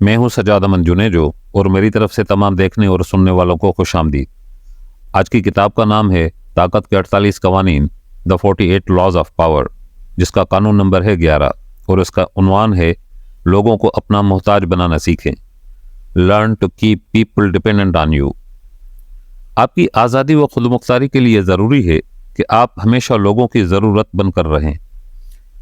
میں ہوں سجاد امن جنیجو اور میری طرف سے تمام دیکھنے اور سننے والوں کو خوش آمدید۔ آج کی کتاب کا نام ہے طاقت کے 48 قوانین، دا 48 لاز آف پاور، جس کا قانون نمبر ہے 11 اور اس کا عنوان ہے لوگوں کو اپنا محتاج بنانا سیکھیں، learn to keep people dependent on you. آپ کی آزادی و خود مختاری کے لیے ضروری ہے کہ آپ ہمیشہ لوگوں کی ضرورت بن کر رہیں۔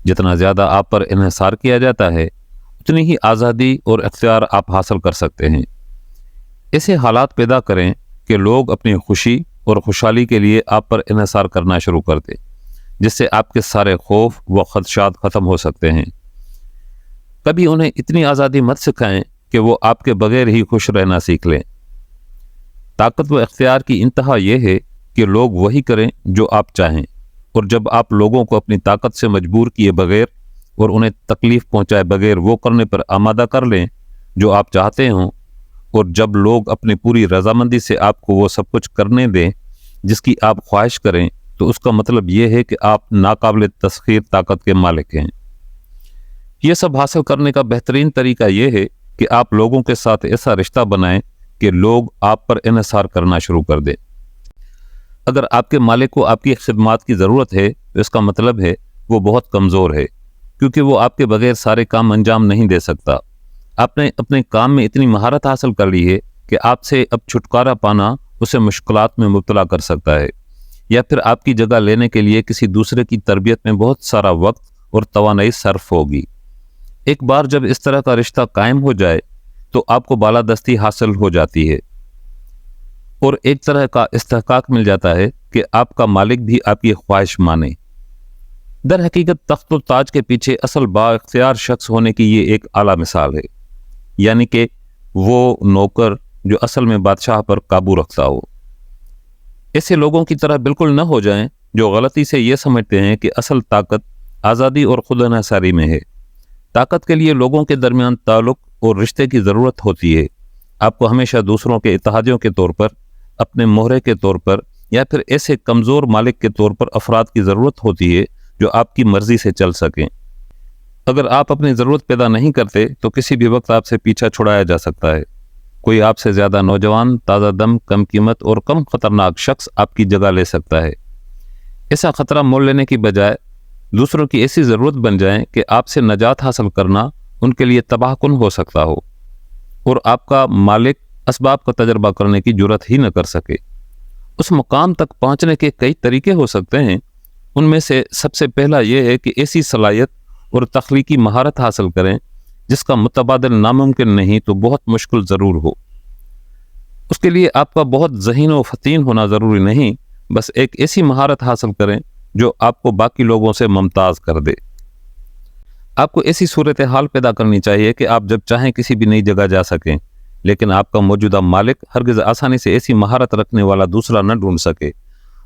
جتنا زیادہ آپ پر انحصار کیا جاتا ہے اتنی ہی آزادی اور اختیار آپ حاصل کر سکتے ہیں۔ ایسے حالات پیدا کریں کہ لوگ اپنی خوشی اور خوشحالی کے لیے آپ پر انحصار کرنا شروع کر دیں، جس سے آپ کے سارے خوف و خدشات ختم ہو سکتے ہیں۔ کبھی انہیں اتنی آزادی مت سکھائیں کہ وہ آپ کے بغیر ہی خوش رہنا سیکھ لیں۔ طاقت و اختیار کی انتہا یہ ہے کہ لوگ وہی کریں جو آپ چاہیں، اور جب آپ لوگوں کو اپنی طاقت سے مجبور کیے بغیر اور انہیں تکلیف پہنچائے بغیر وہ کرنے پر آمادہ کر لیں جو آپ چاہتے ہوں، اور جب لوگ اپنی پوری رضامندی سے آپ کو وہ سب کچھ کرنے دیں جس کی آپ خواہش کریں، تو اس کا مطلب یہ ہے کہ آپ ناقابل تسخیر طاقت کے مالک ہیں۔ یہ سب حاصل کرنے کا بہترین طریقہ یہ ہے کہ آپ لوگوں کے ساتھ ایسا رشتہ بنائیں کہ لوگ آپ پر انحصار کرنا شروع کر دیں۔ اگر آپ کے مالک کو آپ کی خدمات کی ضرورت ہے تو اس کا مطلب ہے وہ بہت کمزور ہے، کیونکہ وہ آپ کے بغیر سارے کام انجام نہیں دے سکتا۔ آپ نے اپنے کام میں اتنی مہارت حاصل کر لی ہے کہ آپ سے اب چھٹکارا پانا اسے مشکلات میں مبتلا کر سکتا ہے، یا پھر آپ کی جگہ لینے کے لیے کسی دوسرے کی تربیت میں بہت سارا وقت اور توانائی صرف ہوگی۔ ایک بار جب اس طرح کا رشتہ قائم ہو جائے تو آپ کو بالادستی حاصل ہو جاتی ہے، اور ایک طرح کا استحقاق مل جاتا ہے کہ آپ کا مالک بھی آپ کی خواہش مانے۔ در حقیقت تخت و تاج کے پیچھے اصل با اختیار شخص ہونے کی یہ ایک اعلیٰ مثال ہے، یعنی کہ وہ نوکر جو اصل میں بادشاہ پر قابو رکھتا ہو۔ ایسے لوگوں کی طرح بالکل نہ ہو جائیں جو غلطی سے یہ سمجھتے ہیں کہ اصل طاقت آزادی اور خود انحصاری میں ہے۔ طاقت کے لیے لوگوں کے درمیان تعلق اور رشتے کی ضرورت ہوتی ہے۔ آپ کو ہمیشہ دوسروں کے اتحادیوں کے طور پر، اپنے مہرے کے طور پر، یا پھر ایسے کمزور مالک کے طور پر افراد کی ضرورت ہوتی ہے جو آپ کی مرضی سے چل سکیں۔ اگر آپ اپنی ضرورت پیدا نہیں کرتے تو کسی بھی وقت آپ سے پیچھا چھڑایا جا سکتا ہے۔ کوئی آپ سے زیادہ نوجوان، تازہ دم، کم قیمت اور کم خطرناک شخص آپ کی جگہ لے سکتا ہے۔ ایسا خطرہ مول لینے کی بجائے دوسروں کی ایسی ضرورت بن جائیں کہ آپ سے نجات حاصل کرنا ان کے لیے تباہ کن ہو سکتا ہو، اور آپ کا مالک اسباب کا تجربہ کرنے کی جرات ہی نہ کر سکے۔ اس مقام تک پہنچنے کے کئی طریقے ہو سکتے ہیں۔ ان میں سے سب سے پہلا یہ ہے کہ ایسی صلاحیت اور تخلیقی مہارت حاصل کریں جس کا متبادل ناممکن نہیں تو بہت مشکل ضرور ہو۔ اس کے لیے آپ کا بہت ذہین و فطین ہونا ضروری نہیں، بس ایک ایسی مہارت حاصل کریں جو آپ کو باقی لوگوں سے ممتاز کر دے۔ آپ کو ایسی صورتحال پیدا کرنی چاہیے کہ آپ جب چاہیں کسی بھی نئی جگہ جا سکیں، لیکن آپ کا موجودہ مالک ہرگز آسانی سے ایسی مہارت رکھنے والا دوسرا نہ ڈھونڈ سکے،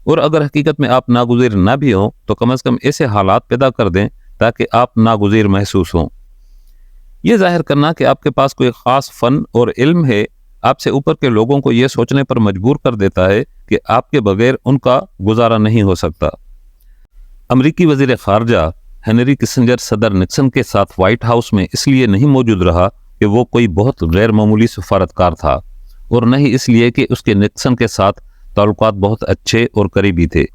اور اگر حقیقت میں آپ ناگزیر نہ بھی ہوں تو کم از کم ایسے حالات پیدا کر دیں تاکہ آپ ناگزیر محسوس ہوں۔ یہ ظاہر کرنا کہ آپ کے پاس کوئی خاص فن اور علم ہے آپ سے اوپر کے لوگوں کو یہ سوچنے پر مجبور کر دیتا ہے کہ آپ کے بغیر ان کا گزارا نہیں ہو سکتا۔ امریکی وزیر خارجہ ہنری کسنجر صدر نکسن کے ساتھ وائٹ ہاؤس میں اس لیے نہیں موجود رہا کہ وہ کوئی بہت غیر معمولی سفارتکار تھا، اور نہ ہی اس لیے کہ اس کے نکسن کے ساتھ تعلقات بہت اچھے اور قریبی تھے،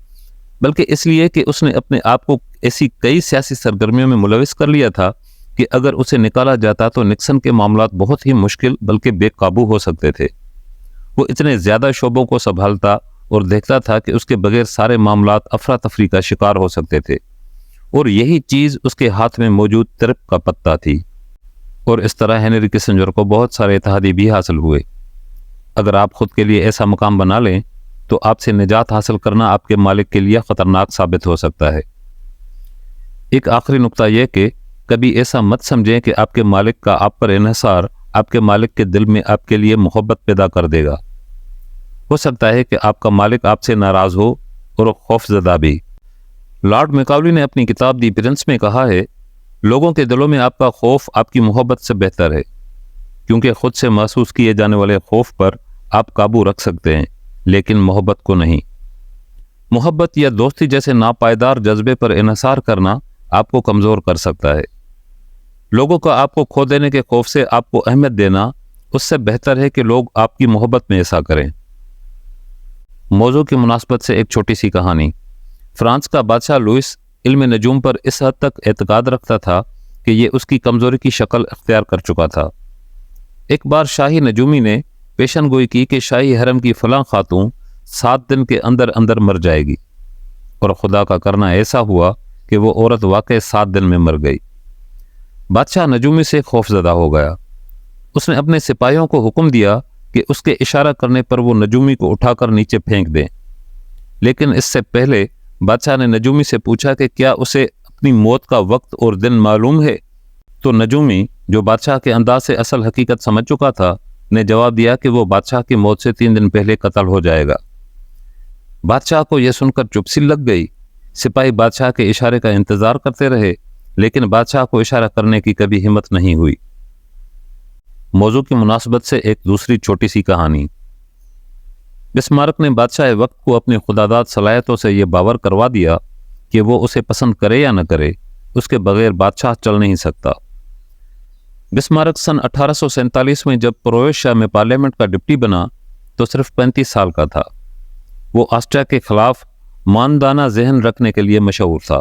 بلکہ اس لیے کہ اس نے اپنے آپ کو ایسی کئی سیاسی سرگرمیوں میں ملوث کر لیا تھا کہ اگر اسے نکالا جاتا تو نکسن کے معاملات بہت ہی مشکل بلکہ بے قابو ہو سکتے تھے۔ وہ اتنے زیادہ شعبوں کو سنبھالتا اور دیکھتا تھا کہ اس کے بغیر سارے معاملات افراتفری کا شکار ہو سکتے تھے، اور یہی چیز اس کے ہاتھ میں موجود ترپ کا پتہ تھی۔ اور اس طرح ہنری کسنجر کو بہت سارے اتحادی بھی حاصل ہوئے۔ اگر آپ خود کے لیے ایسا مقام بنا لیں تو آپ سے نجات حاصل کرنا آپ کے مالک کے لیے خطرناک ثابت ہو سکتا ہے۔ ایک آخری نقطہ یہ کہ کبھی ایسا مت سمجھیں کہ آپ کے مالک کا آپ پر انحصار آپ کے مالک کے دل میں آپ کے لیے محبت پیدا کر دے گا۔ ہو سکتا ہے کہ آپ کا مالک آپ سے ناراض ہو اور خوف زدہ بھی۔ لارڈ میکاولی نے اپنی کتاب دی پرنس میں کہا ہے، لوگوں کے دلوں میں آپ کا خوف آپ کی محبت سے بہتر ہے، کیونکہ خود سے محسوس کیے جانے والے خوف پر آپ قابو رکھ سکتے ہیں لیکن محبت کو نہیں۔ محبت یا دوستی جیسے ناپائیدار جذبے پر انحصار کرنا آپ کو کمزور کر سکتا ہے۔ لوگوں کا آپ کو کھو دینے کے خوف سے آپ کو اہمیت دینا اس سے بہتر ہے کہ لوگ آپ کی محبت میں ایسا کریں۔ موضوع کی مناسبت سے ایک چھوٹی سی کہانی۔ فرانس کا بادشاہ لوئس علم نجوم پر اس حد تک اعتقاد رکھتا تھا کہ یہ اس کی کمزوری کی شکل اختیار کر چکا تھا۔ ایک بار شاہی نجومی نے پیشن گوئی کی کہ شاہی حرم کی فلاں خاتون 7 دن کے اندر اندر مر جائے گی، اور خدا کا کرنا ایسا ہوا کہ وہ عورت واقع 7 دن میں مر گئی۔ بادشاہ نجومی سے خوفزدہ ہو گیا۔ اس نے اپنے سپاہیوں کو حکم دیا کہ اس کے اشارہ کرنے پر وہ نجومی کو اٹھا کر نیچے پھینک دیں، لیکن اس سے پہلے بادشاہ نے نجومی سے پوچھا کہ کیا اسے اپنی موت کا وقت اور دن معلوم ہے؟ تو نجومی، جو بادشاہ کے انداز سے اصل حقیقت سمجھ چکا تھا، نے جواب دیا کہ وہ بادشاہ کی موت سے 3 دن پہلے قتل ہو جائے گا۔ بادشاہ کو یہ سن کر چپ سی لگ گئی۔ سپاہی بادشاہ کے اشارے کا انتظار کرتے رہے، لیکن بادشاہ کو اشارہ کرنے کی کبھی ہمت نہیں ہوئی۔ موضوع کی مناسبت سے ایک دوسری چھوٹی سی کہانی۔ بسمارک نے بادشاہ وقت کو اپنی خداداد صلاحیتوں سے یہ باور کروا دیا کہ وہ اسے پسند کرے یا نہ کرے، اس کے بغیر بادشاہ چل نہیں سکتا۔ بسمارک سن 1847 میں جب کروشیا میں پارلیمنٹ کا ڈپٹی بنا تو صرف 35 سال کا تھا۔ وہ آسٹریا کے خلاف ماندانہ ذہن رکھنے کے لیے مشہور تھا۔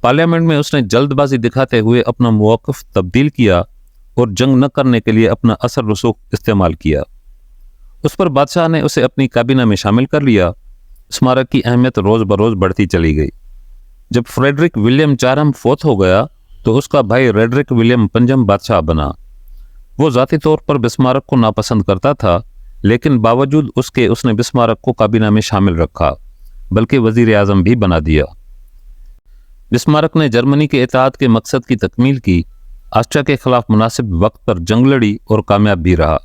پارلیمنٹ میں اس نے جلد بازی دکھاتے ہوئے اپنا موقف تبدیل کیا اور جنگ نہ کرنے کے لیے اپنا اثر رسوخ استعمال کیا۔ اس پر بادشاہ نے اسے اپنی کابینہ میں شامل کر لیا۔ بسمارک کی اہمیت روز بروز بڑھتی چلی گئی۔ جب فریڈرک ولیم چہارم فوت ہو گیا تو اس کا بھائی ریڈرک ولیم پنجم بادشاہ بنا۔ وہ ذاتی طور پر بسمارک کو ناپسند کرتا تھا، لیکن باوجود اس کے اس نے بسمارک کو کابینہ میں شامل رکھا، بلکہ وزیر اعظم بھی بنا دیا۔ بسمارک نے جرمنی کے اتحاد کے مقصد کی تکمیل کی، آسٹریا کے خلاف مناسب وقت پر جنگ لڑی اور کامیاب بھی رہا۔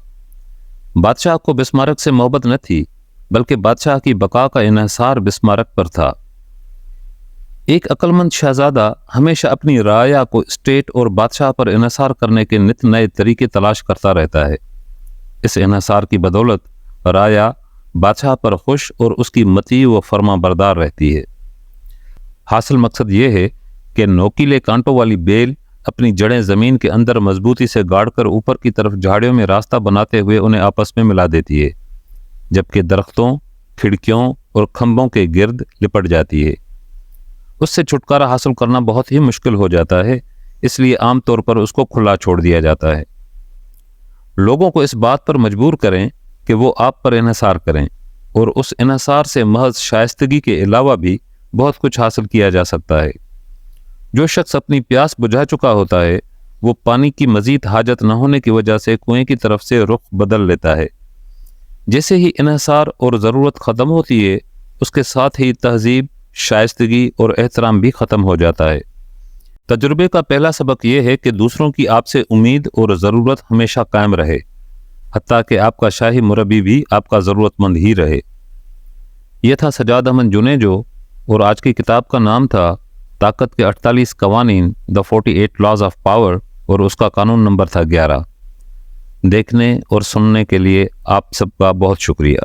بادشاہ کو بسمارک سے محبت نہ تھی، بلکہ بادشاہ کی بقا کا انحصار بسمارک پر تھا۔ ایک عقلمند شہزادہ ہمیشہ اپنی رعایا کو اسٹیٹ اور بادشاہ پر انحصار کرنے کے نت نئے طریقے تلاش کرتا رہتا ہے۔ اس انحصار کی بدولت رعایا بادشاہ پر خوش اور اس کی مطیع و فرما بردار رہتی ہے۔ حاصل مقصد یہ ہے کہ نوکیلے کانٹوں والی بیل اپنی جڑیں زمین کے اندر مضبوطی سے گاڑ کر اوپر کی طرف جھاڑیوں میں راستہ بناتے ہوئے انہیں آپس میں ملا دیتی ہے، جبکہ درختوں، کھڑکیوں اور کھمبوں کے گرد لپٹ جاتی ہے۔ اس سے چھٹکارا حاصل کرنا بہت ہی مشکل ہو جاتا ہے، اس لیے عام طور پر اس کو کھلا چھوڑ دیا جاتا ہے۔ لوگوں کو اس بات پر مجبور کریں کہ وہ آپ پر انحصار کریں، اور اس انحصار سے محض شائستگی کے علاوہ بھی بہت کچھ حاصل کیا جا سکتا ہے۔ جو شخص اپنی پیاس بجھا چکا ہوتا ہے، وہ پانی کی مزید حاجت نہ ہونے کی وجہ سے کنویں کی طرف سے رخ بدل لیتا ہے۔ جیسے ہی انحصار اور ضرورت ختم ہوتی ہے، اس کے ساتھ ہی تہذیب، شائستگی اور احترام بھی ختم ہو جاتا ہے۔ تجربے کا پہلا سبق یہ ہے کہ دوسروں کی آپ سے امید اور ضرورت ہمیشہ قائم رہے، حتیٰ کہ آپ کا شاہی مربی بھی آپ کا ضرورت مند ہی رہے۔ یہ تھا سجاد احمد جنیجو، اور آج کی کتاب کا نام تھا طاقت کے 48 قوانین، The 48 Laws of Power، اور اس کا قانون نمبر تھا 11۔ دیکھنے اور سننے کے لیے آپ سب کا بہت شکریہ۔